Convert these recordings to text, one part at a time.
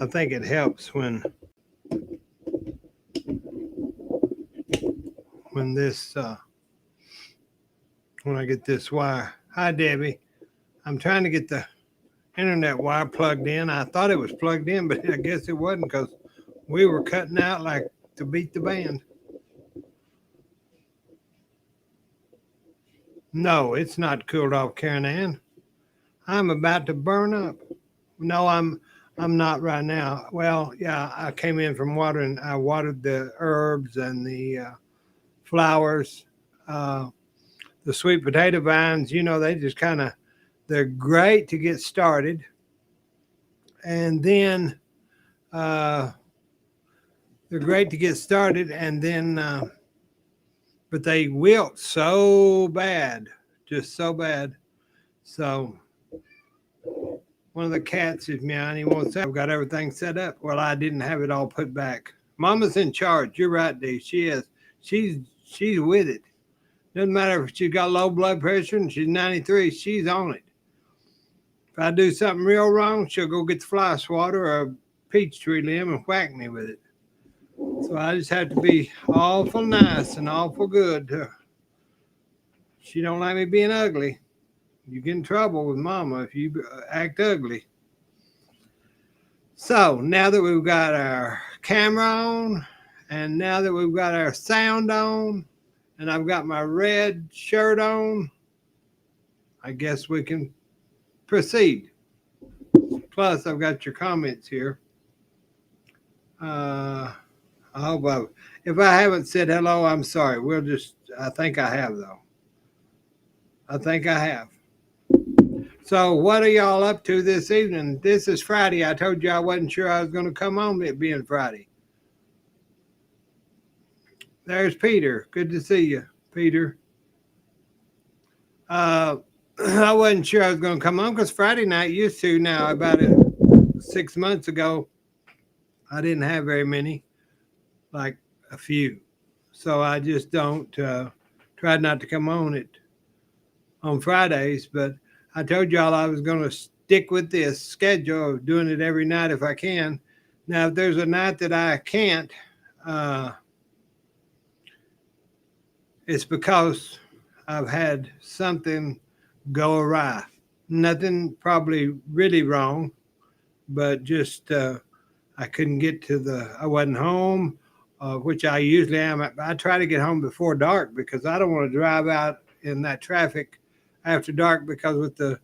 I think it helps when this when I get this wire. Hi, Debbie. I'm trying to get the internet wire plugged in. I thought it was plugged in, but I guess it wasn't because we were cutting out like to beat the band. No, it's not cooled off, Karen Ann. I'm about to burn up. No, I'm not right now. Well, yeah, I came in from watering. I watered the herbs and the flowers, uh, the sweet potato vines. They just they're great to get started, and then uh, they're great to get started, and then but they wilt so bad, just so bad. So one of the cats is meowing. He wants to. I've got everything set up. Well, I didn't have it all put back. Mama's in charge. You're right, Dee. She is. She's with it. Doesn't matter if she's got low blood pressure and she's 93. She's on it. If I do something real wrong, she'll go get the fly swatter or a peach tree limb and whack me with it. So I just have to be awful nice and awful good to her. She don't like me being ugly. You get in trouble with Mama if you act ugly. So now that we've got our camera on, and now that we've got our sound on, and I've got my red shirt on, I guess we can proceed. Plus, I've got your comments here. I hope if I haven't said hello, I'm sorry. I think I have, though. I think I have. So what are y'all up to this evening? This is Friday. I told you I wasn't sure I was going to come on it being Friday. There's Peter. Good to see you, Peter. I wasn't sure I was going to come on because Friday night used to now. About 6 months ago, I didn't have very many, like a few. So I just don't try not to come on it on Fridays. But I told y'all I was going to stick with this schedule of doing it every night if I can. Now, if there's a night that I can't, it's because I've had something go awry. Nothing probably really wrong, but just I couldn't get I wasn't home, which I usually am. I try to get home before dark because I don't want to drive out in that traffic after dark because with the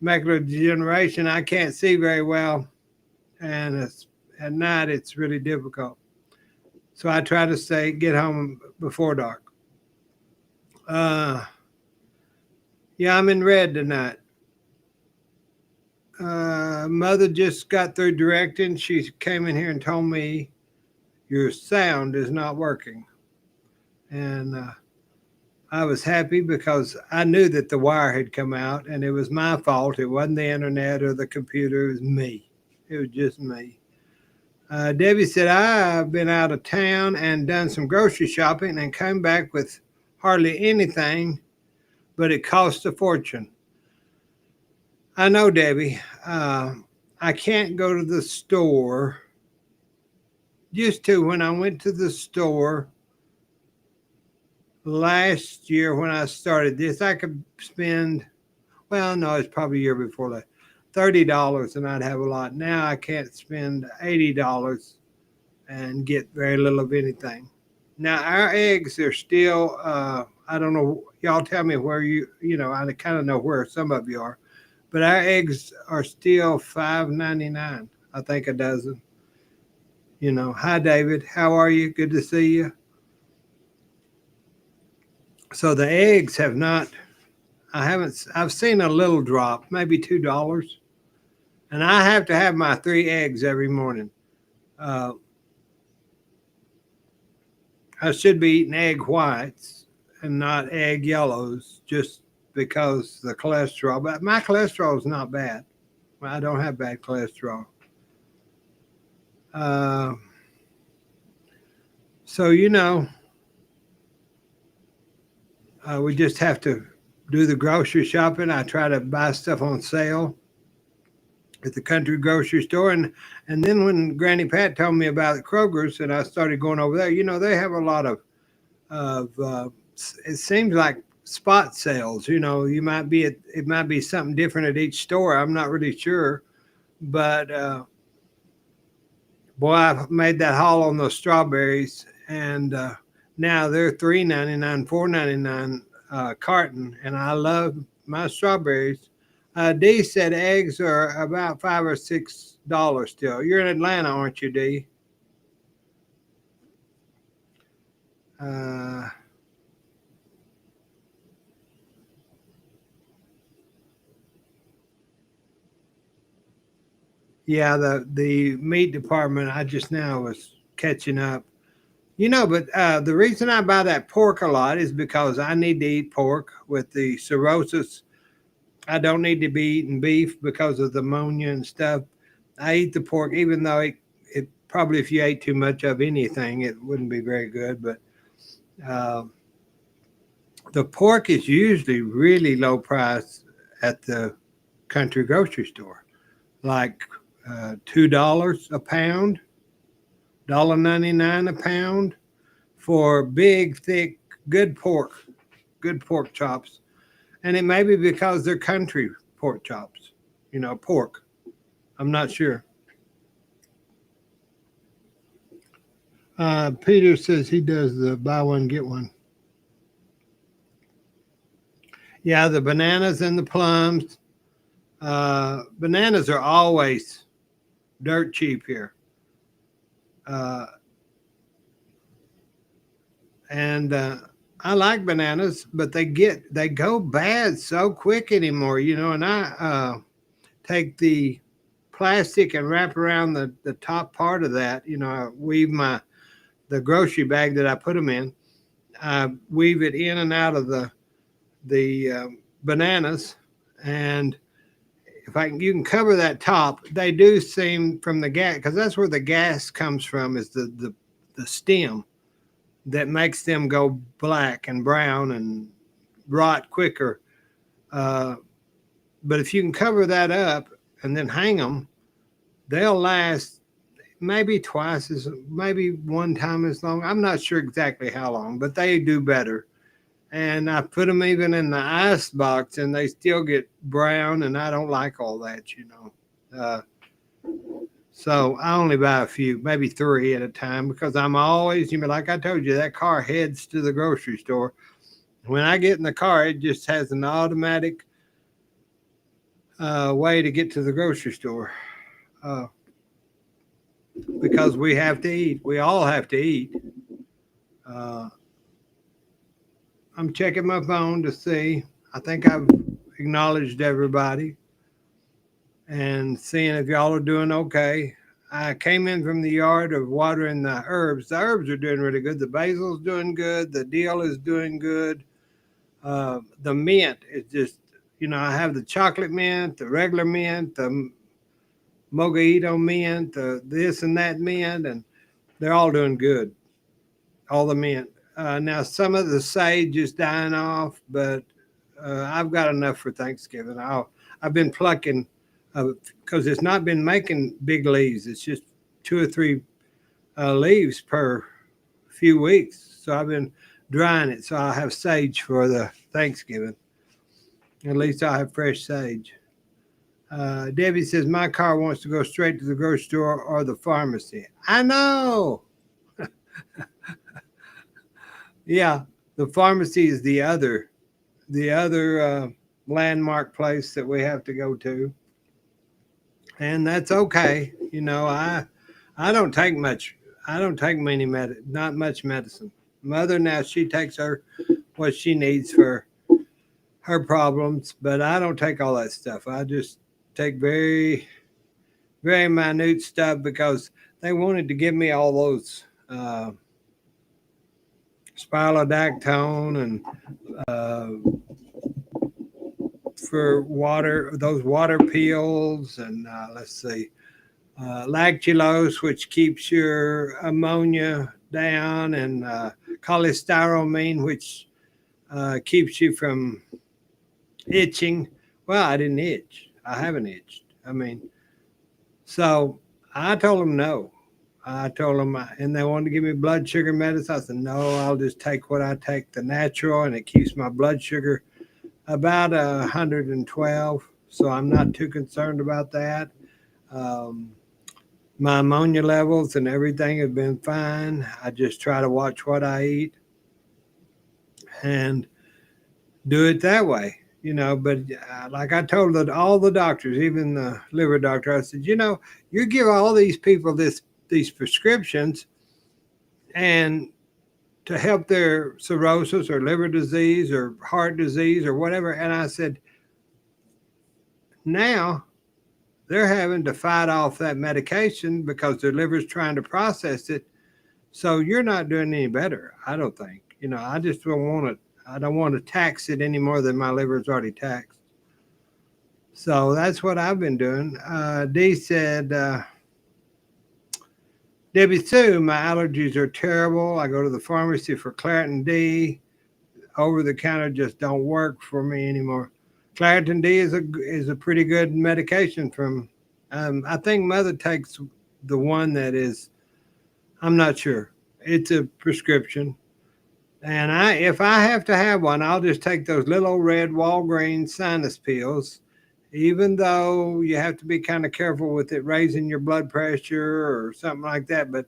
macular degeneration, I can't see very well. And at night, it's really difficult. So I try to get home before dark. Yeah, I'm in red tonight. Mother just got through directing. She came in here and told me your sound is not working. And I was happy because I knew that the wire had come out and it was my fault. It wasn't the internet or the computer. It was me. It was just me. Debbie said, I've been out of town and done some grocery shopping and came back with hardly anything, but it cost a fortune. I know, Debbie. I can't go to the store. Used to when I went to the store last year when I started this, I could spend, well, no, it's probably a year before that, $30 and I'd have a lot. Now I can't spend $80 and get very little of anything. Now our eggs are still, I don't know, y'all tell me where I kind of know where some of you are, but our eggs are still $5.99, I think a dozen. Hi David, how are you? Good to see you. So the eggs have not, I've seen a little drop, maybe $2. And I have to have my 3 eggs every morning. I should be eating egg whites and not egg yellows just because the cholesterol. But my cholesterol is not bad. I don't have bad cholesterol. So, we just have to do the grocery shopping. I try to buy stuff on sale. at the country grocery store. And then when Granny Pat told me about the Kroger's and I started going over there, they have a lot of it seems like spot sales. You might be it might be something different at each store. I'm not really sure, but boy, I made that haul on those strawberries, and now they're $3.99, $4.99 carton, and I love my strawberries. Dee said eggs are about $5 or $6 still. You're in Atlanta, aren't you, Dee? Uh, yeah, the meat department. I just now was catching up. But the reason I buy that pork a lot is because I need to eat pork with the cirrhosis. I don't need to be eating beef because of the ammonia and stuff. I eat the pork, even though it probably, if you ate too much of anything, it wouldn't be very good. But uh, the pork is usually really low price at the country grocery store, like $2 a pound, $1.99 a pound for big, thick, good pork chops. And it may be because they're country pork chops, pork. I'm not sure. Peter says he does the buy one, get one. Yeah, the bananas and the plums. Bananas are always dirt cheap here. Uh, and I like bananas, but they go bad so quick anymore, and I take the plastic and wrap around the top part of that. I weave the grocery bag that I put them in. I weave it in and out of the bananas, and if you can cover that top, they do seem from the gas, because that's where the gas comes from, is the stem that makes them go black and brown and rot quicker. Uh, but if you can cover that up and then hang them, they'll last maybe one time as long. I'm not sure exactly how long, but they do better. And I put them even in the ice box, and they still get brown, and I don't like all that. Uh, so I only buy a few, maybe three at a time, because I'm always, like I told you, that car heads to the grocery store. When I get in the car, it just has an automatic way to get to the grocery store, uh, because we have to eat. We all have to eat. Uh, I'm checking my phone to see. I think I've acknowledged everybody and seeing if y'all are doing okay. I came in from the yard of watering the herbs. The herbs are doing really good. The basil's doing good. The dill is doing good. The mint is just, I have the chocolate mint, the regular mint, the mojito mint, the this and that mint, and they're all doing good. All the mint. Now, some of the sage is dying off, but I've got enough for Thanksgiving. I've been plucking because it's not been making big leaves. It's just two or three leaves per few weeks. So I've been drying it. So I'll have sage for the Thanksgiving. At least I'll have fresh sage. Debbie says, my car wants to go straight to the grocery store or the pharmacy. I know. Yeah, the pharmacy is the other landmark place that we have to go to, and that's okay. I don't take much. I don't take not much medicine. Mother now she takes what she needs for her problems, but I don't take all that stuff. I just take very very minute stuff because they wanted to give me all those spirulodactone and uh, for water, those water pills, and let's see, lactulose, which keeps your ammonia down, and cholestyramine, which keeps you from itching. Well, I didn't itch. I haven't itched. I mean, So I told them no. I told them, and they wanted to give me blood sugar medicine. I said, no, I'll just take what I take, the natural, and it keeps my blood sugar about 112. So I'm not too concerned about that. Um, my ammonia levels and everything have been fine. I just try to watch what I eat and do it that way, But like I told all the doctors, even the liver doctor, I said, you give all these people these prescriptions and to help their cirrhosis or liver disease or heart disease or whatever. And I said, now they're having to fight off that medication because their liver's trying to process it. So you're not doing any better, I don't think. I just don't want to. I don't want to tax it any more than my liver's already taxed. So that's what I've been doing. Dee said, Debbie Sue, my allergies are terrible. I go to the pharmacy for Claritin D. Over the counter just don't work for me anymore. Claritin D is a pretty good medication from. I think Mother takes the one that is. I'm not sure. It's a prescription, and if I have to have one, I'll just take those little red Walgreens sinus pills. Even though you have to be kind of careful with it raising your blood pressure or something like that, but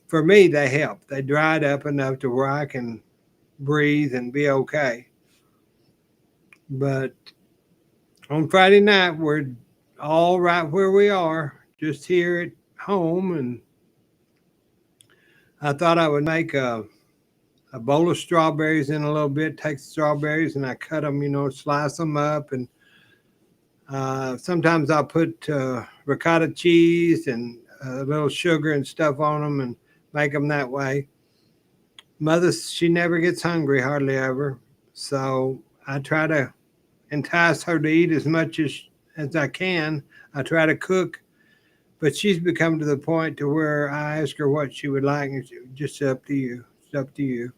for me they help. They dry it up enough to where I can breathe and be okay. But on Friday night, we're all right where we are, just here at home. And I thought I would make a bowl of strawberries in a little bit, take the strawberries and I cut them, slice them up. And sometimes I'll put ricotta cheese and a little sugar and stuff on them and make them that way. Mother, she never gets hungry, hardly ever. So I try to entice her to eat as much as I can. I try to cook, but she's become to the point to where I ask her what she would like, and she, just up to you. It's up to you.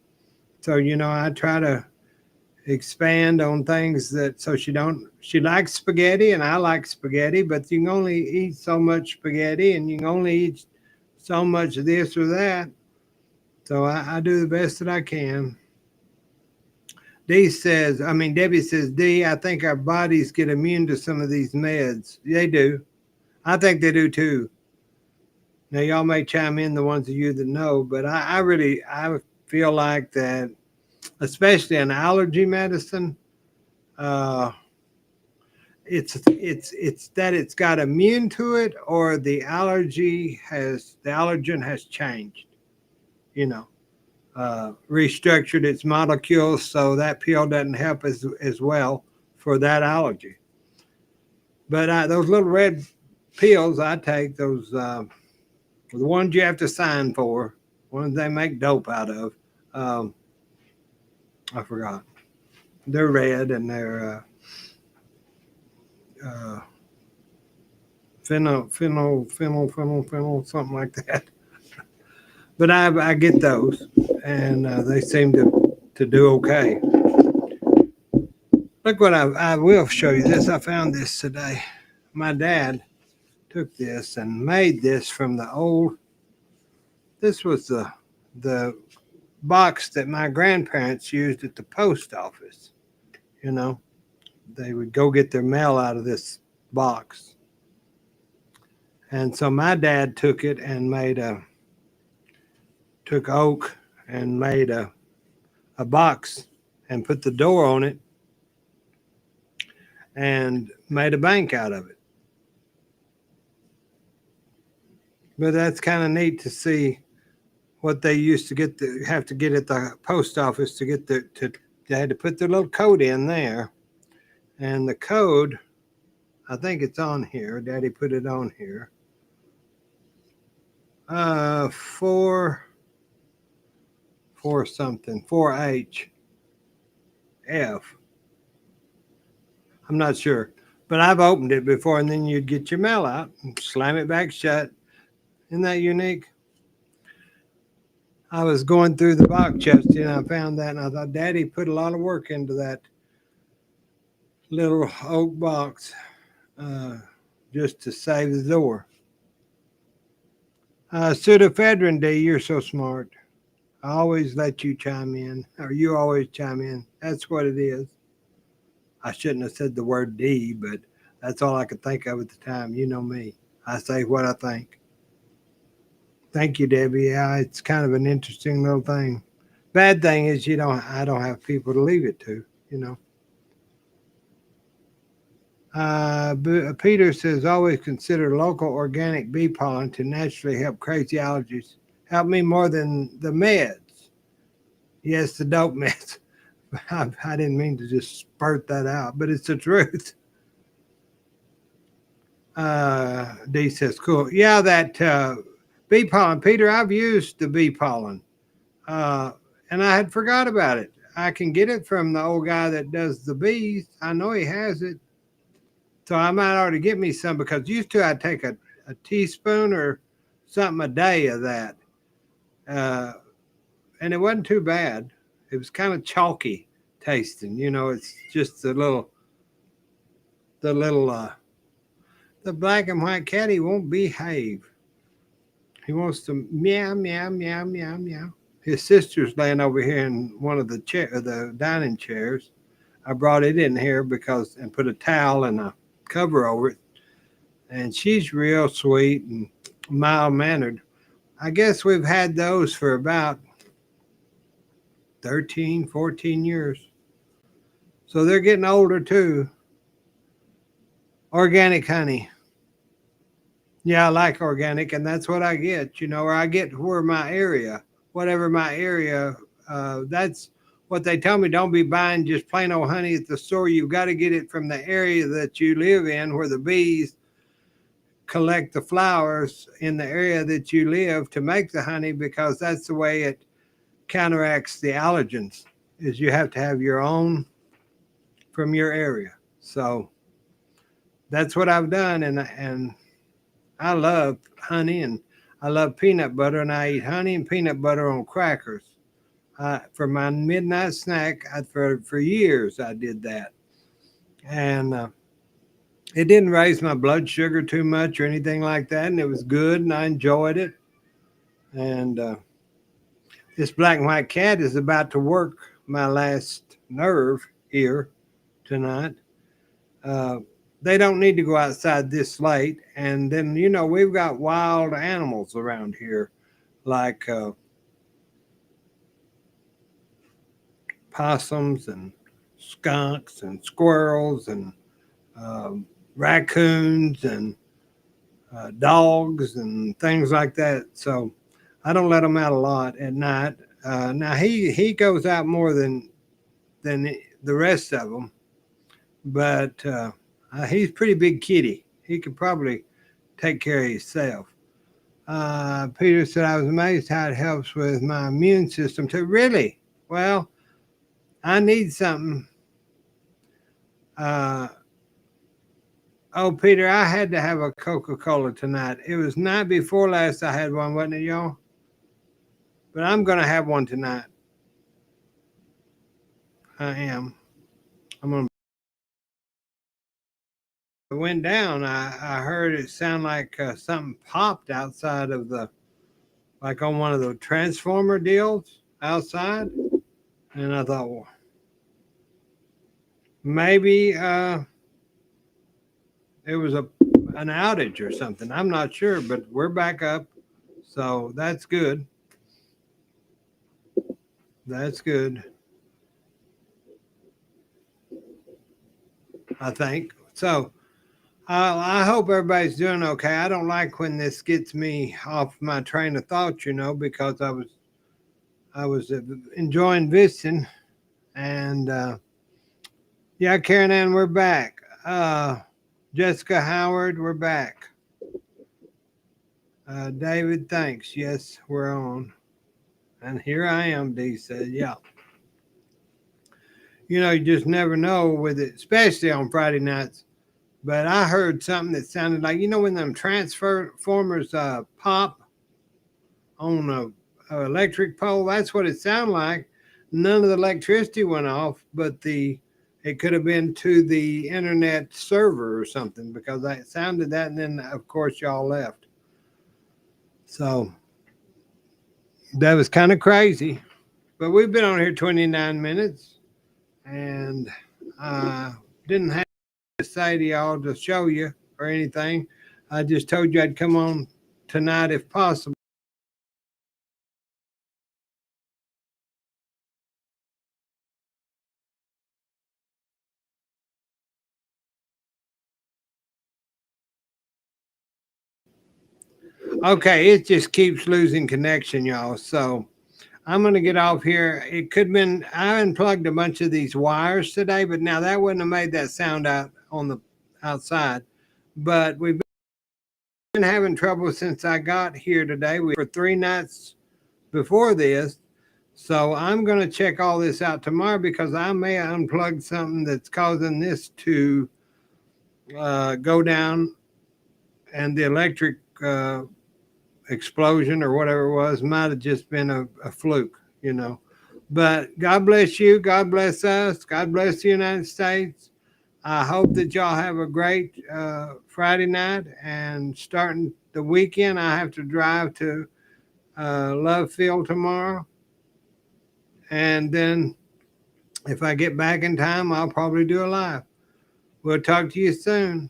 So I try to expand on things that so she likes spaghetti and I like spaghetti, but you can only eat so much spaghetti and you can only eat so much of this or that. So I do the best that I can. Debbie says, D, I think our bodies get immune to some of these meds. They do. I think they do too. Now, y'all may chime in, the ones of you that know, but I feel like that, especially in allergy medicine, uh, it's that it's got immune to it or the allergen has changed, you know. Restructured its molecules so that pill doesn't help as well for that allergy. But those little red pills I take, those the ones you have to sign for, ones they make dope out of. Um, I forgot. They're red and they're uh, phenyl, something like that. But I get those, and they seem to do okay. Look what I will show you this. I found this today. My dad took this and made this from the old. This was the box that my grandparents used at the post office. You know, they would go get their mail out of this box, and so my dad took it and took oak and made a box and put the door on it and made a bank out of it. But that's kind of neat to see what they used to have to get at the post office to get they had to put their little code in there. And the code, I think it's on here. Daddy put it on here. 4H F. I'm not sure, but I've opened it before, and then you'd get your mail out and slam it back shut. Isn't that unique? I was going through the box chest and I found that, and I thought, Daddy put a lot of work into that little oak box. just to save the door. Pseudoephedrine D, you're so smart. I always let you chime in, or you always chime in. That's what it is. I shouldn't have said the word D, but that's all I could think of at the time. You know me. I say what I think. Thank you, Debbie. Yeah, it's kind of an interesting little thing. Bad thing is I don't have people to leave it to, you know. Peter says, always consider local organic bee pollen to naturally help crazy allergies. Help me more than the meds. Yes, the dope meds. I didn't mean to just spurt that out, but it's the truth. D says, cool. Yeah, that bee pollen. Peter, I've used the bee pollen, uh, and I had forgot about it. I can get it from the old guy that does the bees. I know he has it. So I might ought to get me some because used to I'd take a teaspoon or something a day of that. Uh, and it wasn't too bad. It was kind of chalky tasting. You know, it's just the little, the black and white cat, he won't behave. He wants to meow, meow, meow, meow, meow. His sister's laying over here in one of the dining chairs. I brought it in here and put a towel and a cover over it. And she's real sweet and mild mannered. I guess we've had those for about 13, 14 years. So they're getting older too. Organic honey. Yeah, I like organic, and that's what I get, or I get where my area, whatever my area, that's what they tell me. Don't be buying just plain old honey at the store. You've got to get it from the area that you live in where the bees collect the flowers in the area that you live to make the honey, because that's the way it counteracts the allergens, is you have to have your own from your area. So that's what I've done, and I love honey, and I love peanut butter, and I eat honey and peanut butter on crackers. For my midnight snack, for years I did that, and it didn't raise my blood sugar too much or anything like that, and it was good, and I enjoyed it. And this black and white cat is about to work my last nerve here tonight. Uh, they don't need to go outside this late. And then, we've got wild animals around here, like possums and skunks and squirrels and raccoons and dogs and things like that. So I don't let him out a lot at night. Now he goes out more than the rest of them, but he's a pretty big kitty. He could probably take care of himself. Peter said, I was amazed how it helps with my immune system too. Really? Well, I need something. Oh, Peter, I had to have a Coca-Cola tonight. It was night before last I had one, wasn't it, y'all? But I'm going to have one tonight. I am. I'm going to. It went down. I heard it sound like something popped outside of like on one of the transformer deals outside. And I thought, well, maybe it was an outage or something. I'm not sure, but we're back up. So that's good. That's good. I think. So I hope everybody's doing okay. I don't like when this gets me off my train of thought, because I was enjoying visiting, and yeah, Karen Ann, we're back. Jessica Howard, we're back. David, thanks. Yes, we're on. And here I am, D said, yeah. You just never know with it, especially on Friday nights. But I heard something that sounded like, when them transformers pop on a electric pole, that's what it sounded like. None of the electricity went off, but the It could have been to the internet server or something because I sounded that, and then of course y'all left. So that was kind of crazy. But we've been on here 29 minutes, and uh, didn't have to say to y'all to show you or anything. I just told you I'd come on tonight if possible. Okay, it just keeps losing connection, y'all. So I'm gonna get off here. It could have been I unplugged a bunch of these wires today, but now that wouldn't have made that sound out on the outside. But we've been having trouble since I got here today. We for 3 nights before this. So I'm gonna check all this out tomorrow because I may unplug something that's causing this to go down, and the electric explosion or whatever it was might have just been a fluke. But God bless you. God bless us. God bless the United States. I hope that y'all have a great Friday night, and starting the weekend. I have to drive to Love Field tomorrow. And then if I get back in time, I'll probably do a live. We'll talk to you soon.